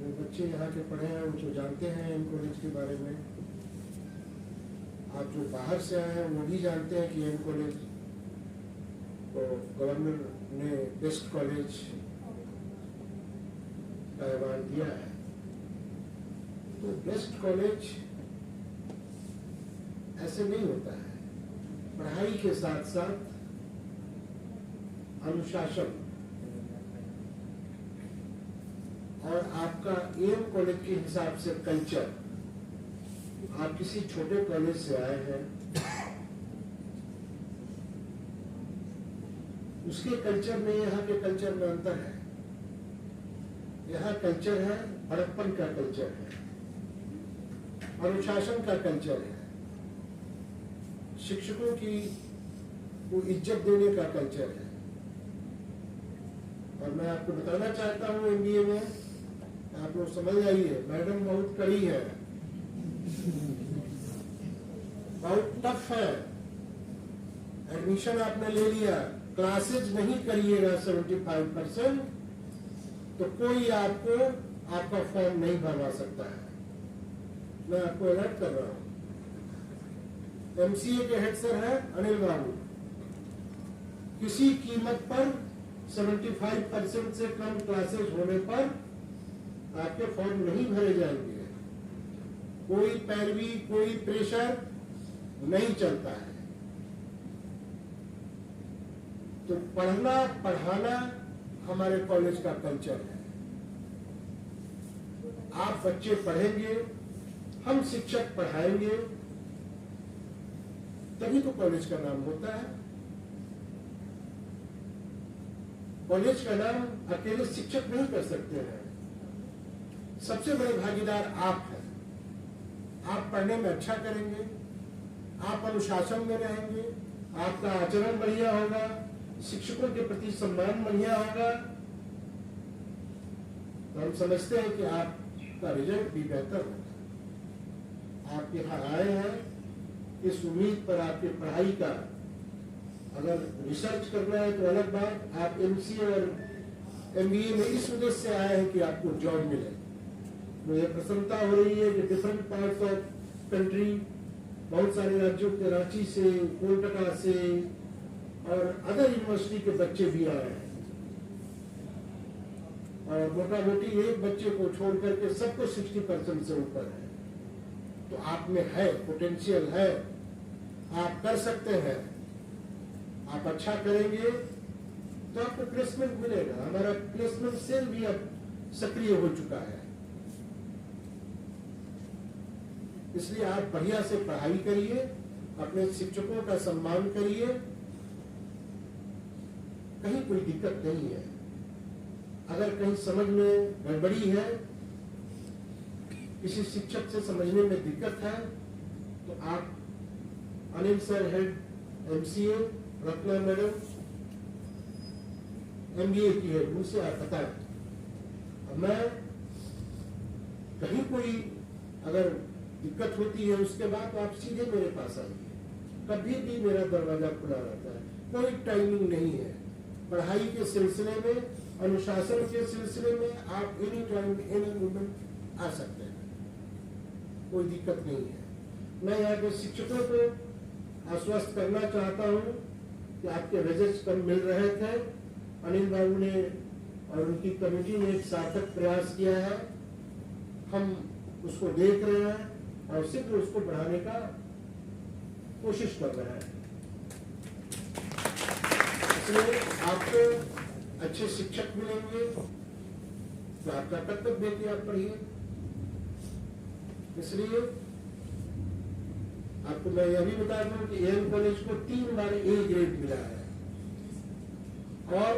जो बच्चे यहाँ के पढ़े हैं वो जो जानते हैं एन कॉलेज के बारे में, आप जो बाहर से आए हैं वो भी जानते हैं कि एन कॉलेज को गवर्नर ने बेस्ट कॉलेज का ऐवान दिया है। तो बेस्ट कॉलेज ऐसे नहीं होता है, पढ़ाई के साथ साथ अनुशासन और आपका एम कॉलेज के हिसाब से कल्चर। आप किसी छोटे कॉलेज से आए हैं, उसके कल्चर में यहाँ के कल्चर में अंतर है। यहाँ कल्चर है बड़प्पन का कल्चर है, अनुशासन का कल्चर है, शिक्षकों की को इज्जत देने का कल्चर है। और मैं आपको बताना चाहता हूँ एमबीए में आप लोग समझ आइए, मैडम बहुत कड़ी है, बहुत टफ है। एडमिशन आपने ले लिया, क्लासेज नहीं करिएगा 75%, तो कोई आपको आपका फॉर्म नहीं भरवा सकता है। मैं आपको अलर्ट कर रहा हूं। एमसीए के हेड सर है अनिल बाबू, किसी कीमत पर 75% से कम क्लासेज होने पर आपके फॉर्म नहीं भरे जाएंगे। कोई पैरवी, कोई प्रेशर नहीं चलता है। तो पढ़ना पढ़ाना हमारे कॉलेज का कल्चर है। आप बच्चे पढ़ेंगे, हम शिक्षक पढ़ाएंगे, तभी तो कॉलेज का नाम होता है। कॉलेज का नाम अकेले शिक्षक नहीं कर सकते हैं, सबसे बड़े भागीदार आप हैं। आप पढ़ने में अच्छा करेंगे, आप अनुशासन में रहेंगे, आपका आचरण बढ़िया होगा, शिक्षकों के प्रति सम्मान बढ़िया होगा, तो हम समझते हैं कि आपका रिजल्ट भी बेहतर होगा। आप यहाँ आए हैं इस उम्मीद पर, आपकी पढ़ाई का अगर रिसर्च करना है तो अलग बात। आप एमसीए और एमबीए में इस उद्देश्य से आए हैं कि आपको जॉब मिले। मुझे प्रसन्नता हो रही है कि डिफरेंट पार्ट्स ऑफ कंट्री, बहुत सारे राज्यों के, रांची से, कोलकाता से और अदर यूनिवर्सिटी के बच्चे भी आए हैं। और मोटा मोटी एक बच्चे को छोड़ करके सबको 60% से ऊपर है। तो आप में है, पोटेंशियल है, आप कर सकते हैं। आप अच्छा करेंगे तो आपको प्लेसमेंट मिलेगा। हमारा प्लेसमेंट सेल भी अब सक्रिय हो चुका है। इसलिए आप बढ़िया से पढ़ाई करिए, अपने शिक्षकों का सम्मान करिए, कहीं कोई दिक्कत नहीं है। अगर कहीं समझ में गड़बड़ी है, किसी शिक्षक से समझने में दिक्कत है, तो आप Anil sir head MCA, Ratna madam MBA की है, उनसे आप बताएं। मैं कहीं कोई अगर दिक्कत होती है उसके बाद आप सीधे मेरे पास आइए, कभी भी मेरा दरवाजा खुला रहता है। कोई टाइमिंग नहीं है। पढ़ाई के सिलसिले में, अनुशासन के सिलसिले में आप एनी टाइम एनी मोमेंट आ सकते हैं, कोई दिक्कत नहीं है। मैं यहाँ के शिक्षकों को आश्वस्त करना चाहता हूँ कि आपके रिजल्ट कम मिल रहे थे, अनिल बाबू ने और उनकी कमेटी ने एक सार्थक प्रयास किया है। हम उसको देख रहे हैं और सिर्फ उसको बढ़ाने का कोशिश कर रहे हैं। इसलिए आपको अच्छे शिक्षक मिलेंगे तो आपका कर्तव्य है कि आप पढ़िए। इसलिए आपको मैं यह भी बता दूं कि एम कॉलेज को 3 बार ए ग्रेड मिला है और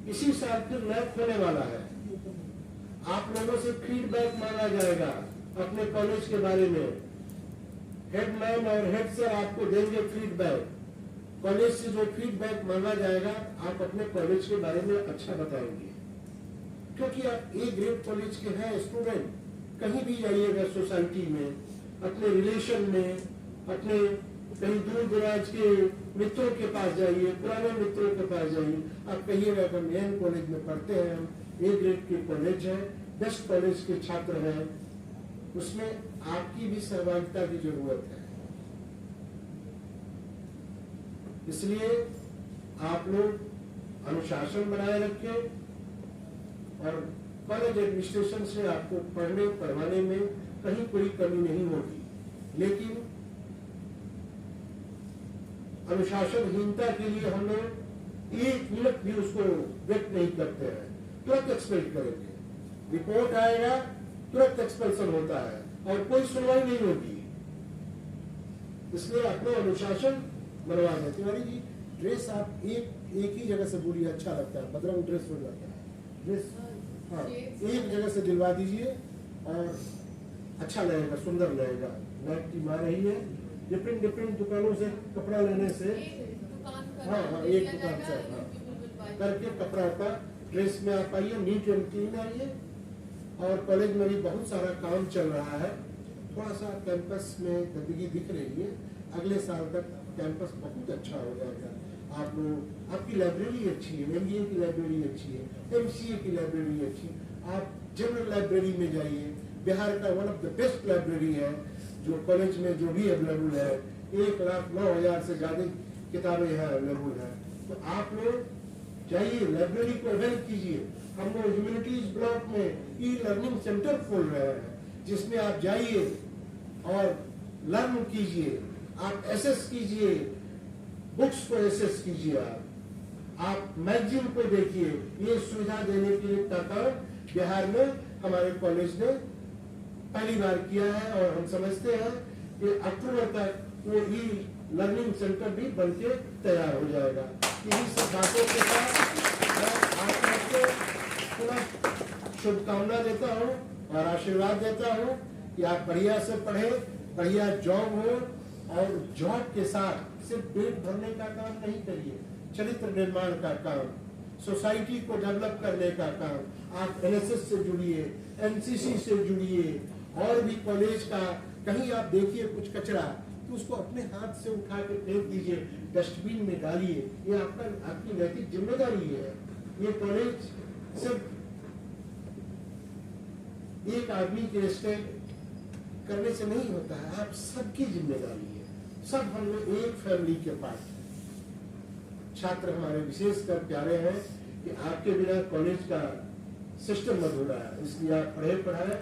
इसी साल फिर लैब होने वाला है। आप लोगों से फीडबैक मांगा जाएगा अपने कॉलेज के बारे में। हेडमैन और हेड सर आपको देंगे फीडबैक। कॉलेज से जो फीडबैक मांगा जाएगा, आप अपने कॉलेज के बारे में अच्छा बताएंगे, क्योंकि आप ए ग्रेड कॉलेज के हैं स्टूडेंट। कहीं भी जाइएगा सोसाइटी में, अपने रिलेशन में, अपने कहीं दूर दराज के मित्रों के पास जाइए, पुराने मित्रों के पास जाइए, आप कहिएगा कि हम एम कॉलेज में पढ़ते हैं, ए ग्रेड के कॉलेज है, बेस्ट कॉलेज के छात्र हैं, उसमें आपकी भी सहभागिता की जरूरत है। इसलिए आप लोग अनुशासन बनाए रखें और कॉलेज एडमिनिस्ट्रेशन से आपको पढ़ने पढ़वाने में कहीं कोई कमी नहीं होगी, लेकिन अनुशासनहीनता के लिए हम लोग एक मिनट भी उसको व्यक्त नहीं करते हैं, तुरंत एक्सपेल करेंगे, रिपोर्ट आएगा तुरंत एक्सपेल्सन होता है और कोई सुनवाई नहीं होगी। इसलिए अपना अनुशासन बनवा दें। तिवारी जी, ड्रेस आप एक ही जगह से बोलिए, अच्छा लगता है, बदरंग ड्रेस हो जाता है, ड्रेस हाँ एक जगह से दिलवा दीजिए और अच्छा लगेगा, सुंदर लगेगा। नाइट टीम आ रही है, डिफरेंट दुकानों से कपड़ा लेने से, हाँ एक दुकान से करके कपड़ा का ड्रेस में आप आइए, नीट एंड क्लीन आइए। और कॉलेज में भी बहुत सारा काम चल रहा है, थोड़ा सा कैंपस में गंदगी दिख रही है, अगले साल तक कैंपस बहुत अच्छा हो जाएगा। आप लोग, आपकी लाइब्रेरी अच्छी है, MBA की लाइब्रेरी अच्छी है, MCA की लाइब्रेरी अच्छी है, आप जनरल लाइब्रेरी में जाइए, बिहार का one of the best library है जो कॉलेज में जो भी अवेलेबल है, 1,09,000 से ज्यादा किताबें यहाँ अवेलेबल है। तो आप लोग जाइए, लाइब्रेरी को अवेल कीजिए। हम लोग ह्यूमैनिटीज ब्लॉक में ई-लर्निंग सेंटर खोल रहे हैं, जिसमें आप जाइए और लर्न कीजिए, आप एसेस कीजिए, बुक्स को एसेस कीजिए, आप मैगजीन को देखिए। ये सुविधा देने के लिए काम बिहार में हमारे कॉलेज ने पहली बार किया है और हम समझते हैं कि अक्टूबर तक वो ई-लर्निंग सेंटर भी बनके तैयार हो जाएगा। इन्हीं सब बातों के साथ मैं आपको शुभकामना देता हूँ और आशीर्वाद देता हूँ कि आप बढ़िया से पढ़े, बढ़िया जॉब हो और जॉब के साथ सिर्फ पेट भरने का काम नहीं करिए, चरित्र निर्माण का काम, सोसाइटी को डेवलप करने का काम। आप NSS से जुड़िए, NCC से जुड़िए, और भी कॉलेज का कहीं आप देखिए कुछ कचरा तो उसको अपने हाथ से उठा के फेंक दीजिए, डस्टबिन में डालिए। ये आपकी नैतिक जिम्मेदारी है। ये कॉलेज सिर्फ एक आदमी के स्टेट करने से नहीं होता है, आप सबकी जिम्मेदारी है। सब हम लोग एक फैमिली के पास। छात्र हमारे विशेषकर प्यारे हैं कि आपके बिना कॉलेज का सिस्टम अधूरा है, इसलिए आप पढ़े पढ़ाए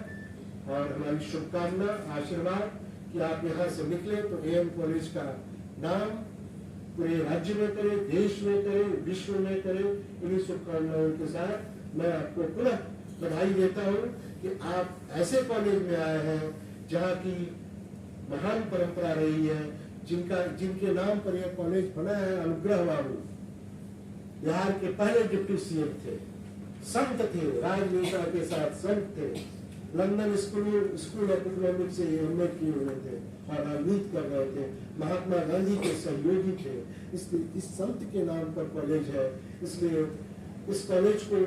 और हमारी शुभकामना, आशीर्वाद कि आप यहाँ से निकले तो AM कॉलेज का नाम पूरे राज्य में करे, देश में करे, विश्व में करे। इन्हीं शुभकामनाओं के साथ मैं आपको पुनः बधाई देता हूँ कि आप ऐसे कॉलेज में आए हैं जहाँ की महान परंपरा रही है, जिनके नाम पर यह कॉलेज बना है। अनुग्रह बाबू बिहार के पहले डिप्टी CM थे, संत थे, राजनेता के साथ संत थे, लंदन स्कूल ऑफ इकोनॉमिक्स से MA किए हुए थे और राजनीति कर रहे थे, महात्मा गांधी के सहयोगी थे। इस संत के नाम पर कॉलेज है, इसलिए इस कॉलेज को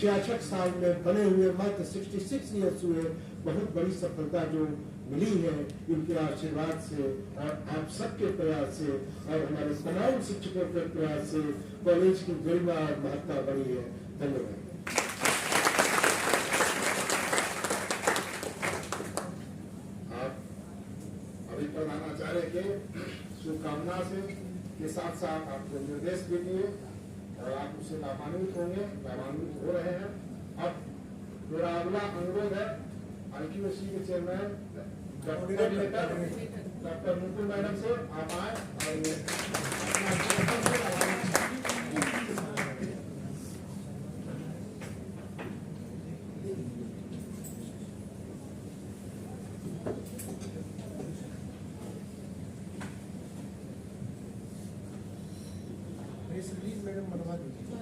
66 साल में बने हुए मात्र 66 ईयर्स हुए। बहुत बड़ी सफलता जो मिली है इनके आशीर्वाद से और आप सबके प्रयास से और हमारे तमाम शिक्षकों के प्रयास से कॉलेज की गरिमा और महत्ता बढ़ी है। धन्यवाद। प्रधानाचार्य के शुभकामना से के साथ साथ आपको निर्देश भी दिए और आप उससे लाभान्वित होंगे, लाभान्वित हो रहे हैं। अब मेरा अगला अनुरोध है IQAC के चेयरमैन डॉक्टर मुकुल मैडम से, आप आए मैडम बनवा दीजिए।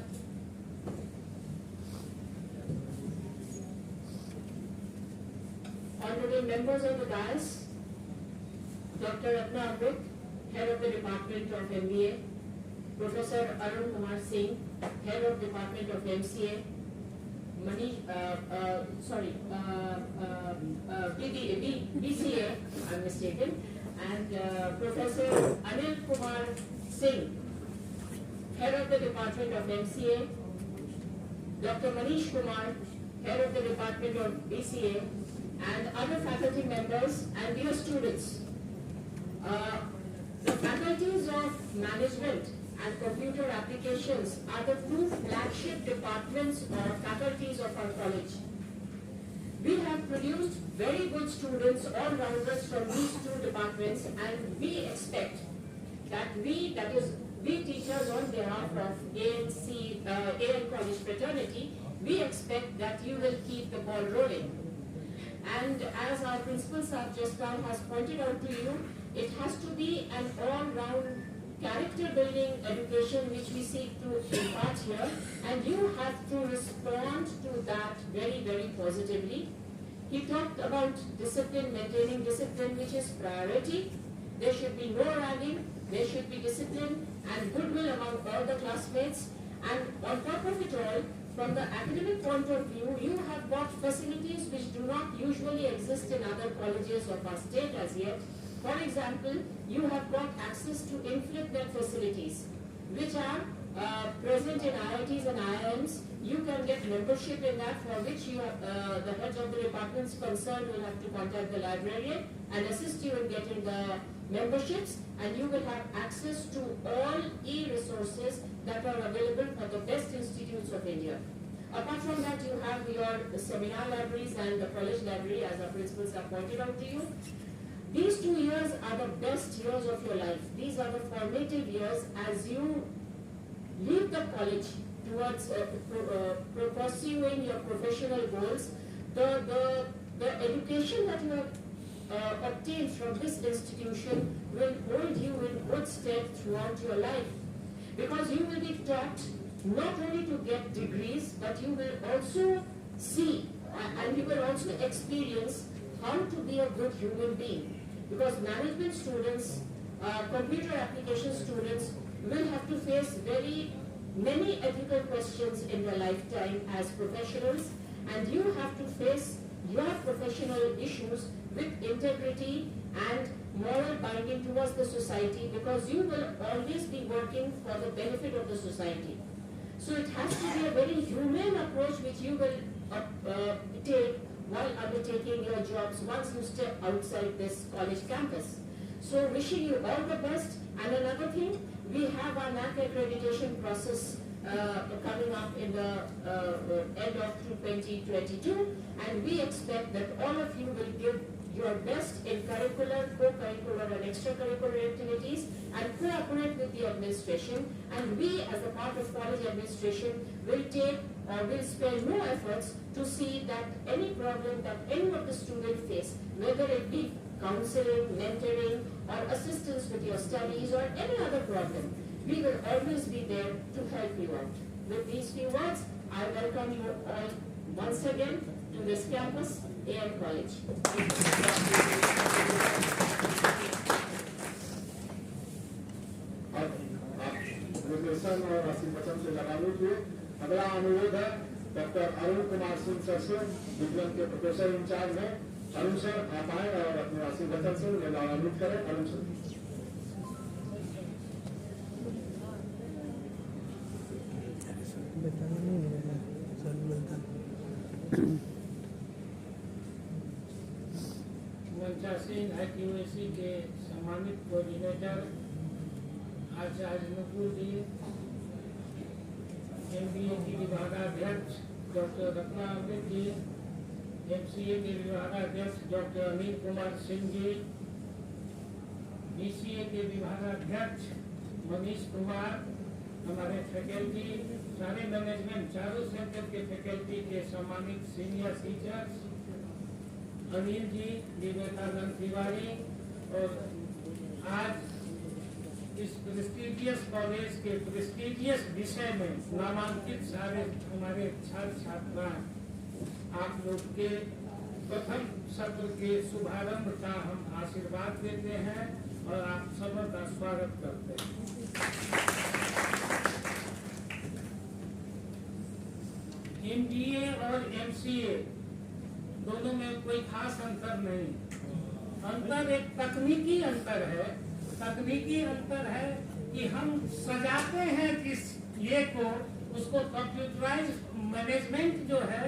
Honorable members of the dais, Dr. Ratna Amrit, Head of the Department of MBA, Professor Arun Kumar Singh, Head of Department of MCA, BCA, I'm mistaken, and Professor Anil Kumar Singh, Head of the Department of MCA, Dr. Manish Kumar, Head of the Department of BCA, and other faculty members and dear students. The faculties of management and computer applications are the two flagship departments or faculties of our college. We have produced very good students, all-rounders from these two departments, and we expect that we teachers on behalf of AN College fraternity, we expect that you will keep the ball rolling. And as our principal sir just now has pointed out to you, it has to be an all-round character building education which we seek to impart here, and you have to respond to that very, very positively. He talked about discipline, maintaining discipline, which is priority. There should be no ragging, there should be discipline and goodwill among all the classmates. And on top of it all, from the academic point of view, you have got facilities which do not usually exist in other colleges of our state as yet. For example, you have got access to InflipNet facilities, which are present in IITs and IIMs. You can get membership in that, for which you the heads of the departments concerned will have to contact the librarian and assist you in getting the memberships, and you will have access to all e-resources that are available for the best institutes of India. Apart from that, you have your seminar libraries and the college library, as our principals have pointed out to you. These 2 years are the best years of your life. These are the formative years as you leave the college towards pursuing your professional goals. The education that you have obtained from this institution will hold you in good stead throughout your life, because you will be taught not only to get degrees, but you will also see and you will also experience how to be a good human being. Because management students, computer application students will have to face very many ethical questions in their lifetime as professionals, and you have to face your professional issues with integrity and moral binding towards the society, because you will always be working for the benefit of the society. So it has to be a very humane approach which you will take while undertaking your jobs once you step outside this college campus. So wishing you all the best. And another thing, we have our NAC accreditation process coming up in the end of 2022, and we expect that all of you will give your best in curricular, co-curricular and extracurricular activities and cooperate with the administration, and we as a part of college administration will take or will spare no efforts to see that any problem that any of the students face, whether it be counseling, mentoring or assistance with your studies or any other problem, we will always be there to help you out. With these few words, I welcome you all once again to this campus, AN College. और वचन से लगाने के अगला अनुरोध है doctor Arun Kumar Singh sir से, विज्ञान के प्रोफेसर इंचार्ज हैं। अरुण सर आप आए और अपने आशीर्वचन से उन्हें लाभान्वित करें। अरुण सर। सिंह IQAC के सम्मानित कोऑर्डिनेटर आचार्य नुपुर जी, MBA की विभागाध्यक्ष डॉक्टर रत्ना अमृत जी, MCA के विभागाध्यक्ष डॉक्टर अनिल कुमार सिंह जी, BCA के विभागाध्यक्ष मनीष कुमार, हमारे फैकल्टी, सारे मैनेजमेंट, चारों सेंटर के फैकल्टी के सम्मानित सीनियर टीचर्स, अनिल जी, विवेकानंद तिवारी, और आज इस प्रेस्टीजियस कॉलेज के प्रेस्टीजियस विषय में नामांकित सारे हमारे छात्र छात्रा, आप लोग के प्रथम सत्र के शुभारंभ का हम आशीर्वाद देते हैं और आप सबका स्वागत करते हैं। MBA और MCA दोनों में कोई खास अंतर नहीं, अंतर एक तकनीकी अंतर है। तकनीकी अंतर है कि हम सजाते हैं किस ये को, उसको कंप्यूटराइज मैनेजमेंट जो है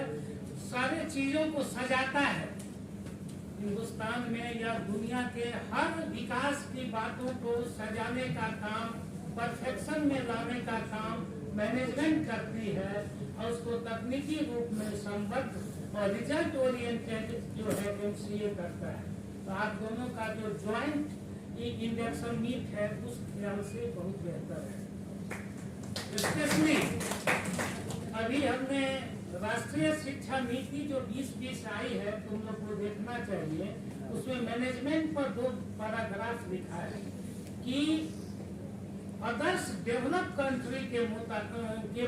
सारे चीजों को सजाता है। हिंदुस्तान में या दुनिया के हर विकास की बातों को सजाने का काम, परफेक्शन में लाने का काम मैनेजमेंट करती है और उसको तकनीकी रूप में संबद्ध और रिजल्ट ओरिएंटेड जो है एमसीए करता है। तो आप दोनों का जो ज्वाइंट इंडक्शन मीट है उस ख्याल से बहुत बेहतर है। स्पेशली अभी हमने राष्ट्रीय शिक्षा नीति जो 2020 आई है, तुम लोग को देखना चाहिए। उसमें मैनेजमेंट पर 2 पैराग्राफ लिखा है कि अदर्स डेवलप कंट्री के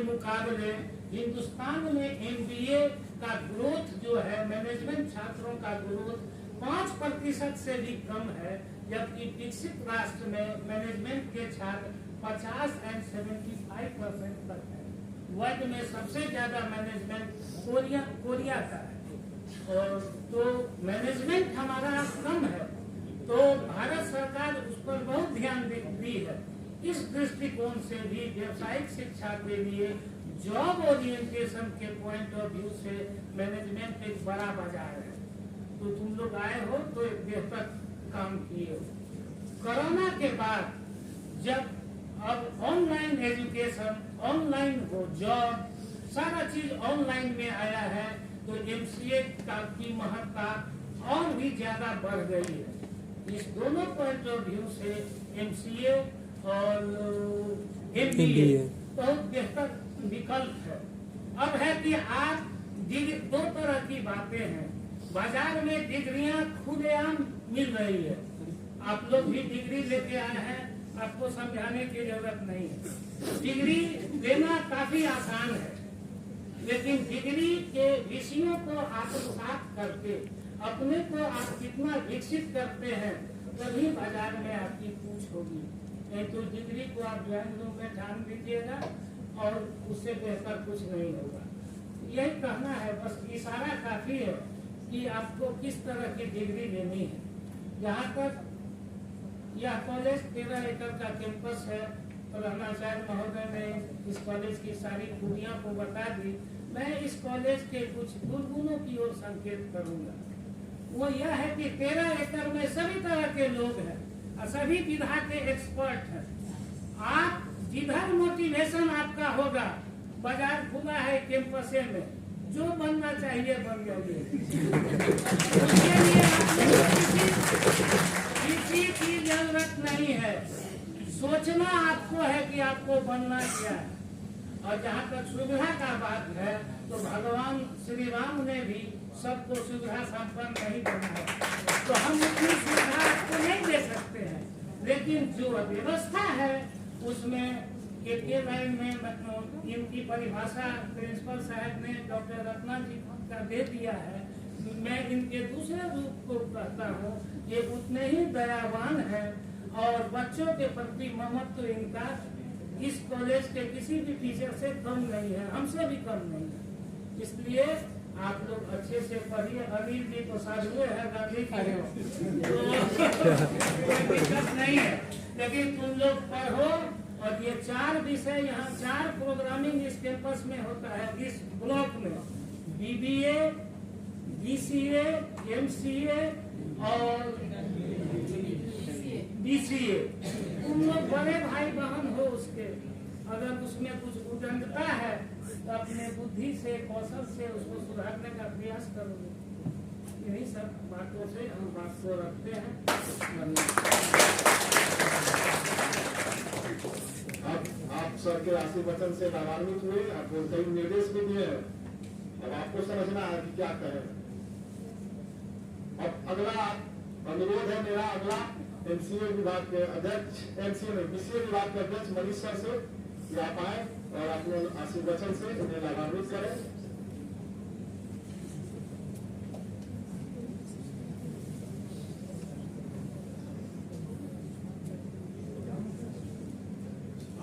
मुकाबले हिंदुस्तान में एमबीए का ग्रोथ जो है, मैनेजमेंट छात्रों का ग्रोथ 5% से भी कम है, जबकि विकसित राष्ट्र में मैनेजमेंट के छात्र 50 और 75% तक है। वर्ल्ड में सबसे ज्यादा मैनेजमेंट कोरिया का है। और तो मैनेजमेंट हमारा कम है, तो भारत सरकार उस पर बहुत ध्यान दी है। इस दृष्टिकोण से भी व्यावसायिक शिक्षा के लिए जॉब ओरिएंटेशन के पॉइंट ऑफ व्यू से मैनेजमेंट एक बड़ा बाजार है। तो तुम लोग आए हो तो एक बेहतर काम किए हो। कोरोना के बाद जब अब ऑनलाइन एजुकेशन, ऑनलाइन हो जॉब, सारा चीज ऑनलाइन में आया है, तो एमसीए की महत्ता और भी ज्यादा बढ़ गई है। इस दोनों पॉइंट ऑफ व्यू से एमसीए और एमबीए बहुत बेहतर विकल्प है। अब है कि आप 2 तरह की बातें हैं। बाजार में डिग्रियां खुलेआम मिल रही है। आप लोग भी डिग्री लेके आए हैं, आपको समझाने की जरूरत नहीं है। डिग्री लेना काफी आसान है, लेकिन डिग्री के विषयों को आत्मसात करके अपने को आप कितना विकसित करते हैं, तभी बाजार में आपकी पूछ होगी। नहीं तो डिग्री को आप ड्राइंग रूम में ध्यान दीजिएगा और उससे बेहतर कुछ नहीं होगा। यही कहना है, बस इशारा काफी है कि आपको किस तरह की डिग्री लेनी है। यहाँ तक यह कॉलेज 13 एकड़ का कैंपस है। प्रधानाचार्य महोदय ने इस कॉलेज की सारी खूबियों को बता दी। मैं इस कॉलेज के कुछ दुर्गुणों की ओर संकेत करूंगा। वो यह है कि 13 एकड़ में सभी तरह के लोग हैं और सभी विधा के एक्सपर्ट हैं। आप जिधर मोटिवेशन आपका होगा, बाजार खुला है कैंपसे में, जो बनना चाहिए बन जाइए। उसके लिए किसी की जरूरत नहीं है। सोचना आपको है कि आपको बनना क्या है। और जहाँ तक सुविधा का बात है, तो भगवान श्री राम ने भी सबको सुविधा संपन्न नहीं बना है, तो हम उतनी सुविधा आपको नहीं दे सकते हैं। लेकिन जो व्यवस्था है उसमें के लाइन में इनकी परिभाषा प्रिंसिपल साहब ने डॉक्टर रत्ना जी का दे दिया है। मैं इनके दूसरे रूप को कहता हूँ, ये उतने ही दयावान है और बच्चों के प्रति ममत्व इनका इस कॉलेज के किसी भी टीचर से कम नहीं है, हमसे भी कम नहीं है। इसलिए आप लोग अच्छे से पढ़िए। अनिल जी तो साधुए है, गांधी खड़े हो, कोई दिक्कत नहीं है, लेकिन तुम लोग पढ़ो। और ये 4 विषय, यहाँ 4 प्रोग्रामिंग इस कैंपस में होता है, इस ब्लॉक में बीबीए, बीसीए, एमसीए और बीसीए। तुम लोग बड़े भाई बहन हो उसके, अगर उसमें कुछ उदंडता है तो अपने बुद्धि से, कौशल से उसको सुधारने का प्रयास करोगे। यही सब बातों से हम बात को रखते हैं। आप सर के आशीर्वचन से लाभान्वित हुए, आपको कई निर्देश भी दिए हैं। अब आपको समझना है कि क्या करें। अब अगला अनुरोध है मेरा, अगला एमसीए विभाग के अध्यक्ष, एमसीए में बीसीए विभाग के अध्यक्ष मनीष सर से, ये आप आए और अपने आशीर्वचन से उन्हें लाभान्वित करें।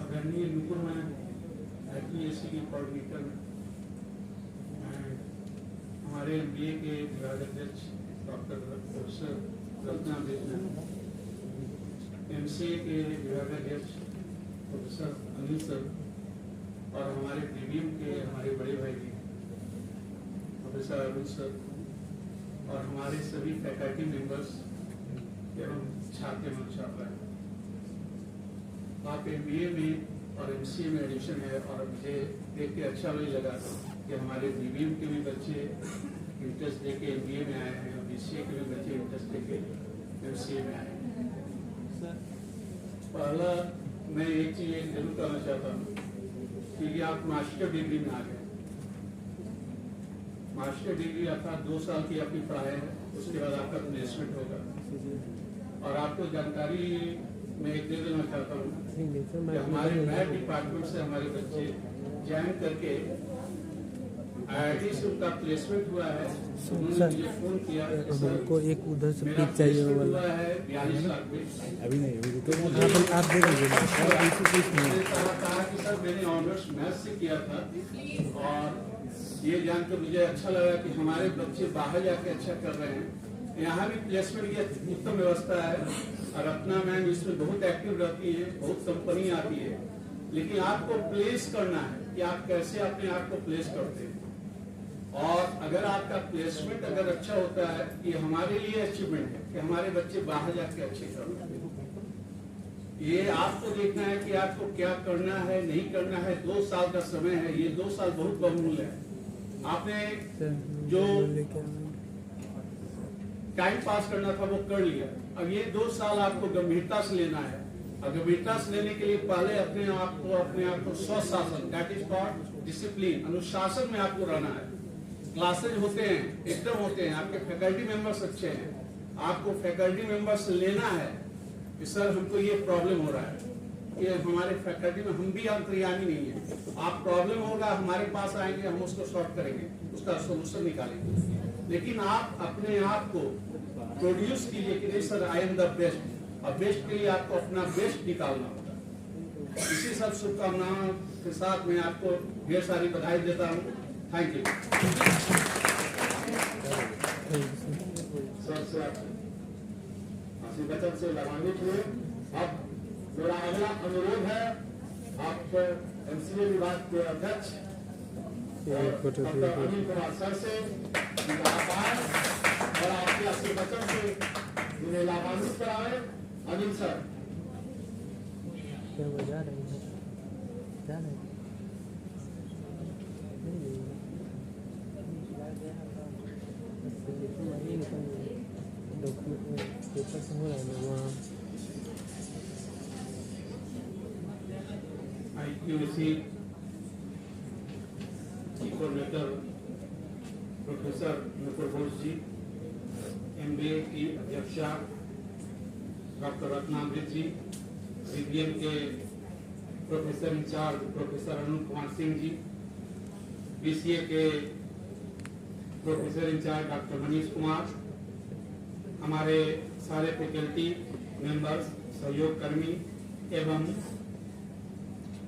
आदरणीय मित्र, मैं IPSC की कोऑर्डिनेटर हमारे MBA के विभाग अध्यक्ष डॉक्टर प्रोफेसर रत्ना बेचना, MCA के विभाग अध्यक्ष प्रोफेसर अनिल सर और हमारे DBM के हमारे बड़े भाई जी प्रोफेसर अरुण सर और हमारे सभी फैकल्टी मेंबर्स एवं छात्र एवं छात्राएं, आप MBA में और MCA में एडमिशन है और मुझे देख के अच्छा भी लगा कि हमारे BBM के भी बच्चे इंटरेस्ट लेके MBA में आए हैं और BCA के भी बच्चे इंटरेस्ट लेके MCA में आए हैं। पहला मैं एक चीज जरूर करना चाहता हूँ कि आप मास्टर डिग्री में आ गए। मास्टर डिग्री अर्थात 2 साल की आपकी पढ़ाई है, उसके बाद आपका प्लेसमेंट होगा। और आपको जानकारी मैं एक दे देना चाहता हूँ कि हमारे मैथ डिपार्टमेंट से हमारे बच्चे ज्वाइन करके IIT से उनका प्लेसमेंट हुआ है। उन्होंने मुझे फोन किया हमको एक उधर से मेरा पिक चाहिए प्लेसमेंट वाला। हुआ है 42 लाख में। अभी नहीं, अभी तो आप दे दीजिए। मैंने कहा कि सर मैंने ऑनर्स मैथ से किया था और ये जानकर मुझे अच्छा लगा कि हमारे बच्चे बाहर जाके अच्छा कर रहे हैं। यहाँ भी प्लेसमेंट की उत्तम व्यवस्था है और अपना मैम इसमें बहुत एक्टिव रहती है, बहुत कंपनी आती है, लेकिन आपको प्लेस करना है कि आप कैसे अपने आप को प्लेस करते हैं। और अगर आपका प्लेसमेंट अगर अच्छा होता है, ये हमारे लिए अचीवमेंट है कि हमारे बच्चे बाहर जाके अच्छे कर रहे हैं। ये आपको देखना है कि आपको क्या करना है, नहीं करना है। 2 साल का समय है, ये 2 साल बहुत बहुमूल्य है। आपने जो टाइम पास करना था वो कर लिया, अब ये 2 साल आपको गंभीरता से लेना है। और गंभीरता से लेने के लिए पहले अपने आप को स्वशासन, दैट इज कॉल्ड डिसिप्लिन, अनुशासन में आपको रहना है। क्लासेज होते हैं, एकदम होते हैं, आपके फैकल्टी मेंबर्स अच्छे हैं, आपको फैकल्टी मेंबर्स लेना है कि सर हमको ये प्रॉब्लम हो रहा है, कि हमारे फैकल्टी में हम भी अंतर्यामी नहीं है। आप प्रॉब्लम होगा हमारे पास आएंगे, हम उसको सॉल्व करेंगे, उसका सोल्यूशन निकालेंगे। लेकिन आप अपने आप को प्रोड्यूस कीजिए कि नहीं sir I am the best, और बेस्ट के लिए आपको अपना बेस्ट निकालना होगा। इसी सब शुभकामनाओं के साथ मैं आपको ढेर सारी बधाई देता हूँ। Thank you. वचन से लाभान्वित हुए। अब मेरा अगला अनुरोध है आप MCA विभाग के अध्यक्ष डॉक्टर अनिल कुमार सर से आप आए और आपके आशीर्वचन से जिन्हें लाभान्वित कराए। अनिल सर क्या बजा रहे हैं? जा रहे हैं? डॉक्यूमेंट पेपर से हो रहा है वहाँ। IQAC coordinator professor Nupur Ghosh ji, MBA की अध्यक्षा डॉक्टर रत्नामृत जी, BBM के professor incharge professor Arun Kumar Singh ji, BCA के professor incharge doctor Manish Kumar, हमारे सारे फैकल्टी मेंबर्स, सहयोगकर्मी एवं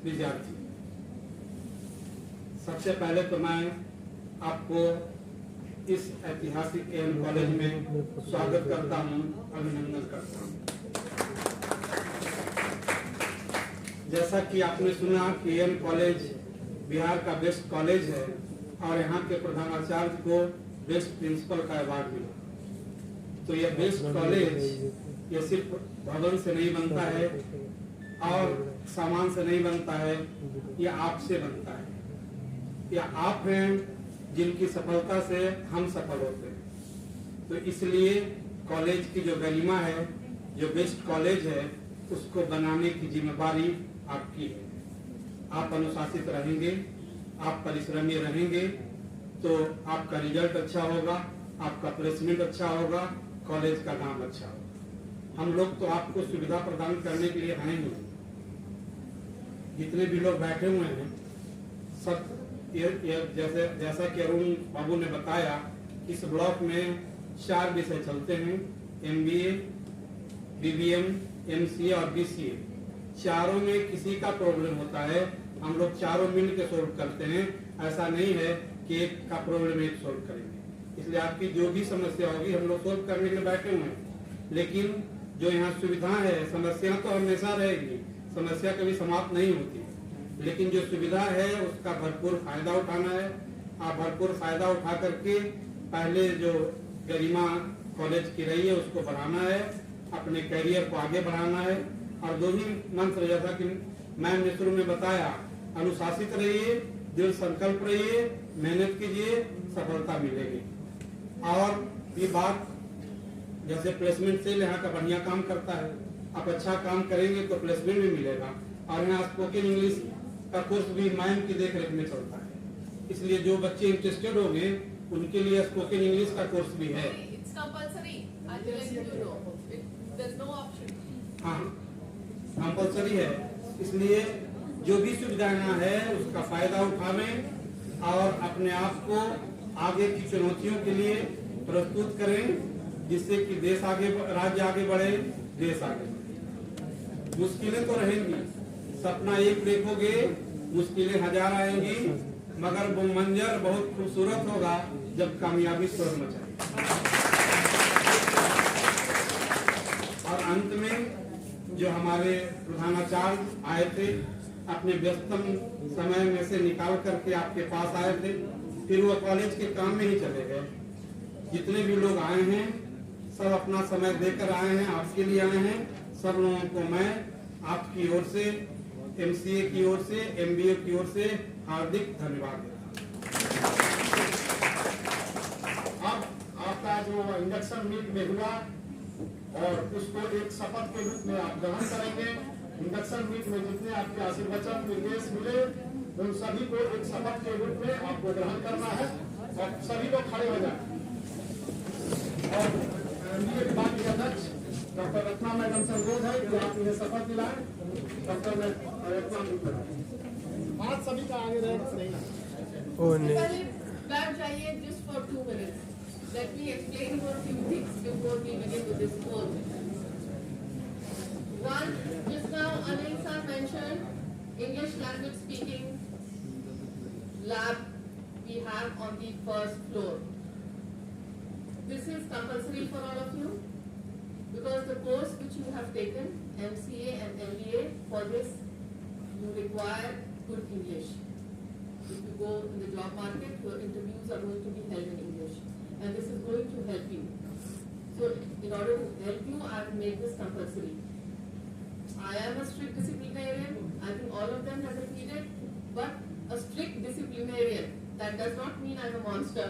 विद्यार्थी, सबसे पहले तो मैं आपको इस ऐतिहासिक AM कॉलेज में स्वागत करता हूं, अभिनंदन करता हूं। जैसा कि आपने सुना कि AM कॉलेज बिहार का बेस्ट कॉलेज है और यहाँ के प्रधानाचार्य को बेस्ट प्रिंसिपल का अवार्ड मिला। तो यह बेस्ट कॉलेज ये सिर्फ भवन से नहीं बनता है और सामान से नहीं बनता है, ये आपसे बनता है। या आप हैं जिनकी सफलता से हम सफल होते हैं। तो इसलिए कॉलेज की जो गरिमा है, जो बेस्ट कॉलेज है, उसको बनाने की जिम्मेदारी आपकी है। आप अनुशासित रहेंगे, आप परिश्रमी रहेंगे, तो आपका रिजल्ट अच्छा होगा, आपका प्लेसमेंट अच्छा होगा, कॉलेज का नाम अच्छा होगा। हम लोग तो आपको सुविधा प्रदान करने के लिए हैं ही। जितने भी लोग बैठे हुए हैं सब जैसा कि अरुण बाबू ने बताया, इस ब्लॉक में 4 विषय चलते हैं, MBA, BBM, MCA और BCA। चारों में किसी का प्रॉब्लम होता है, हम लोग चारों मिल के सोल्व करते हैं। ऐसा नहीं है कि एक का प्रॉब्लम एक सोल्व करेंगे। इसलिए आपकी जो भी समस्या होगी हम लोग सोल्व करने के लिए बैठे हुए हैं। लेकिन जो यहाँ सुविधा है, समस्या तो हमेशा रहेगी, समस्या कभी समाप्त नहीं होती, लेकिन जो सुविधा है उसका भरपूर फायदा उठाना है। आप भरपूर फायदा उठा करके पहले जो गरिमा कॉलेज की रही है उसको बढ़ाना है, अपने करियर को आगे बढ़ाना है। और दो ही मंत्र जैसा कि मैम ने शुरू में बताया, अनुशासित रहिए, दृढ़ संकल्प रहिए, मेहनत कीजिए, सफलता मिलेगी। और ये बात जैसे प्लेसमेंट सेल यहाँ का बढ़िया काम करता है, आप अच्छा काम करेंगे तो प्लेसमेंट भी मिलेगा। और यहाँ स्पोकन इंग्लिश का कोर्स भी मैम की देख रेख में चलता है, इसलिए जो बच्चे इंटरेस्टेड होंगे उनके लिए स्पोकन इंग्लिश का कोर्स भी है। हाँ, कंपल्सरी है, इसलिए जो भी सुविधाएं है उसका फायदा उठावें और अपने आप को आगे की चुनौतियों के लिए प्रस्तुत करें, जिससे कि देश आगे, राज्य आगे बढ़े, देश आगे बढ़े। मुश्किलें तो रहेंगी, सपना एक देखोगे, मुश्किलें हजार आएंगी, मगर वो मंजर बहुत खूबसूरत होगा जब कामयाबी स्वर मचाए। और अंत में जो हमारे प्रधानाचार्य आए थे, अपने व्यस्तम समय में से निकाल करके आपके पास आए थे, फिर वो कॉलेज के काम में ही चले गए। जितने भी लोग आए हैं सब अपना समय देकर आए हैं, आपके लिए आए हैं। सब लोगों को मैं आपकी ओर से, MCA की ओर से, MBA की ओर से हार्दिक धन्यवाद देता हूं। अब आपका जो इंडक्शन मीट में हुआ और उसको एक शपथ के रूप में आप ग्रहण करेंगे। इंडक्शन मीट में जितने आपके आशीर्वचन निर्देश मिले उन सभी को एक शपथ के रूप में आपको ग्रहण करना है और सभी लोग खड़े हो जाए। और MBA विभाग के अध्यक्ष डॉक्टर रत्ना मैडम से अनुरोध है कि आप इन्हें शपथ दिलाएं। डॉक्टर रत्ना आज सभी का आगे रहेगा। पहले बैठ जाइए just for 2 minutes. Let me explain a few things before we begin with this poll. One, just now Anil sir mentioned English language speaking lab we have on the first floor. This is compulsory for all of you because the course which you have taken, MCA and MBA, for this you require good English. If you go in the job market, your interviews are going to be held in English, and this is going to help you. So, in order to help you, I have made this compulsory. I am a strict disciplinarian. I think all of them have repeated, but a strict disciplinarian. That does not mean I'm a monster.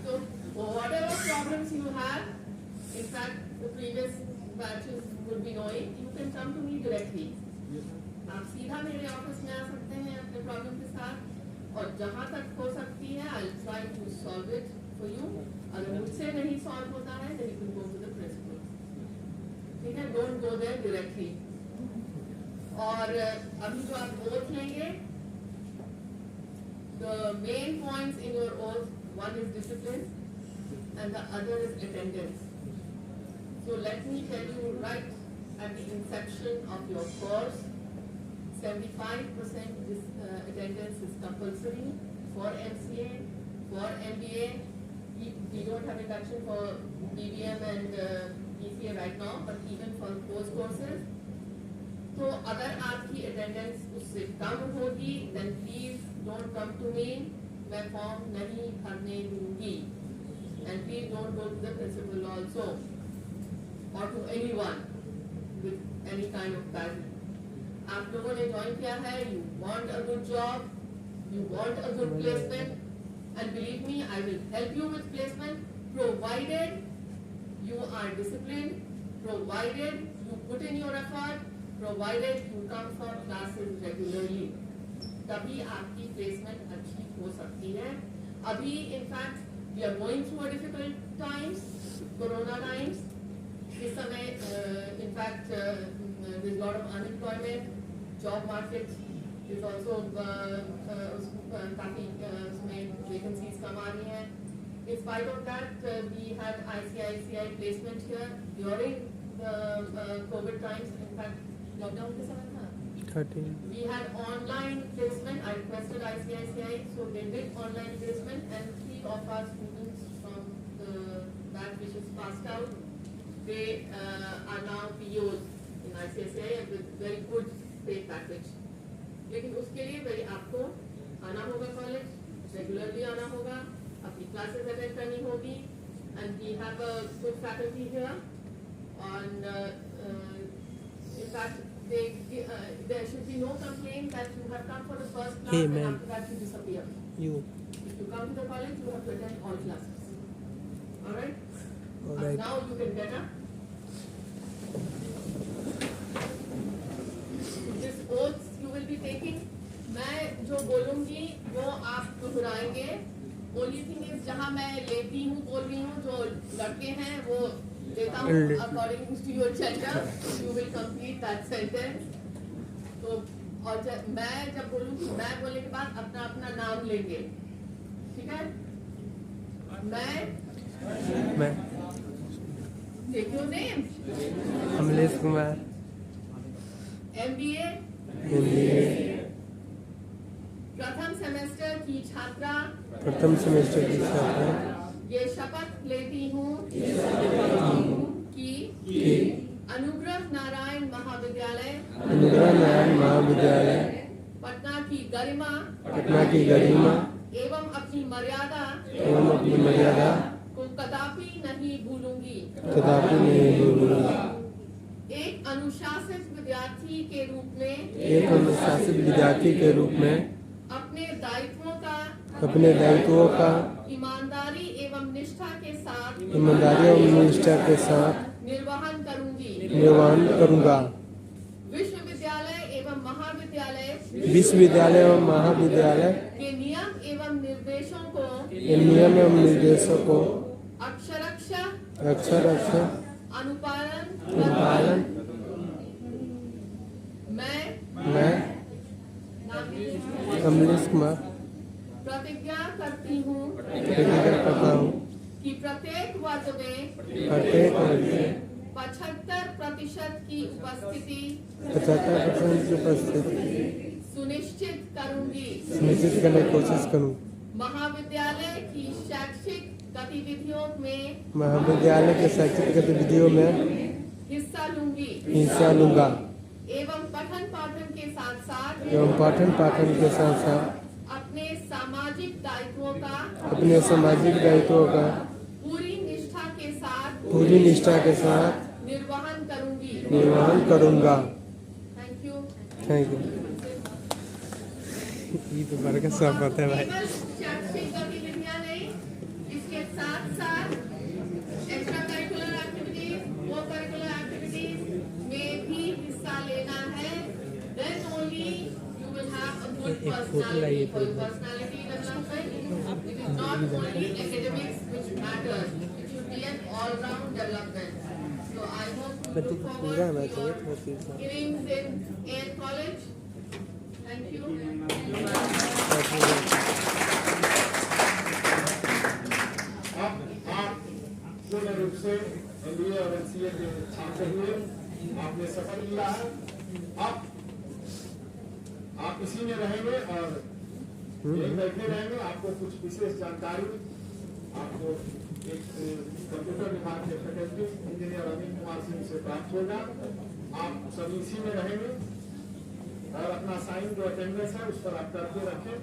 So, whatever problems you have, in fact, the previous batches would be knowing, you can come to me directly. आप सीधा मेरे office में आ सकते हैं अपने problem के साथ, और जहाँ तक हो सकती है I'll try to solve it for you. अगर मुझसे नहीं सॉल्व होता है then you can go to the principal. ठीक है, don't go there directly. और अभी जो आप oath लेंगे, the main points in your oath, one is discipline and the other is attendance. So let me tell you right at the inception of your course, 75% attendance is compulsory for MCA, for MBA. We don't have induction for BBM and BCA right now, but even for those courses. तो अगर आपकी attendance उससे कम होगी, then please don't come to me. मैं form नहीं भरने दूंगी. And please don't go to the principal also, or to anyone with any kind of bad. आप लोगों ने ज्वाइन किया है, you want a good job, you want a good placement, and believe me, I will help you with placement, provided you are disciplined, provided you put in your effort, provided you come for classes regularly. तभी आपकी placement अच्छी हो सकती है. अभी in fact we are going through a difficult times, Corona times. इस समय in fact there is a lot of unemployment. Job market is also काफी उसमें vacancies कम आ रही हैं. In spite of that, we had ICICI placement here during the COVID times. In fact, lockdown के समय था. 13. We had online placement. I requested ICICI, so they did online placement, and 3 of our students from the batch which is passed out, they are now POs in ICICI and with very good pay package. लेकिन उसके लिए भाई आपको आना होगा college, regularly आना होगा, अपनी क्लासेस अटेंड करनी होगी, and we have a good faculty here. And in fact, there should be no complaint that you have come for the first class Hey, and man. after that you disappear. You. If you come to the college, you have to attend all classes. All right? All right. Now you can get up. This oath you will be taking. मैं जो बोलूंगी वो आप दोहराएंगे. Only thing is जहाँ मैं लेती हूँ बोल रही हूँ, जो लड़के हैं वो देता हूँ according to your gender. You will complete that sentence. तो और मैं जब बोलूँगी, मैं बोलने के बाद अपना अपना नाम लेंगे. ठीक है? मैं Take your name. Amlesh Kumar MBA MBA प्रथम सेमेस्टर की छात्रा प्रथम सेमेस्टर की छात्रा ये शपथ लेती हूँ कि अनुग्रह नारायण महाविद्यालय अनुग्रह नारायण महाविद्यालय पटना की गरिमा एवं अपनी मर्यादा को कदापि नहीं भूलूंगी. एक अनुशासित विद्यार्थी के रूप में अपने दायित्वों का ईमानदारी एवं निष्ठा के साथ निर्वहन करूंगा. विश्वविद्यालय एवं महाविद्यालय के नियम एवं निर्देशों को अक्षरशः अनुपालन मैं अमलेश कुमार प्रतिज्ञा करता हूँ कि प्रत्येक वर्ग में 75% की उपस्थिति सुनिश्चित करने की कोशिश करूँ. महाविद्यालय की शैक्षिक गतिविधियों में हिस्सा लूंगा एवं पठन पाठन के साथ अपने सामाजिक दायित्वों का पूरी निष्ठा के साथ निर्वहन करूंगा. Thank you. ये तो बड़ा सब बात है भाई. शैक्षिक गतिविधियां नहीं, इसके साथ एक्स्ट्रा करिकुलर एक्टिविटीज, को करिकुलर एक्टिविटीज में भी हिस्सा लेना है. Then only you will have a good personality. For your personality development, it is not only academics which matters. It should be an all-round development. So I hope you look forward to your hearings in AN College. Thank you. आप पूर्ण रूप से MBA और MCA के छात्र हुए, आपने शपथ लिया है. अब आप इसी में रहेंगे और यही बैठे रहेंगे. आपको कुछ विशेष जानकारी आपको एक कंप्यूटर विभाग के फैकल्टी इंजीनियर अमित कुमार सिंह से प्राप्त होगा. आप सभी इसी में रहेंगे और अपना साइन जो अटेंडेंस है उस पर आप करके रखें.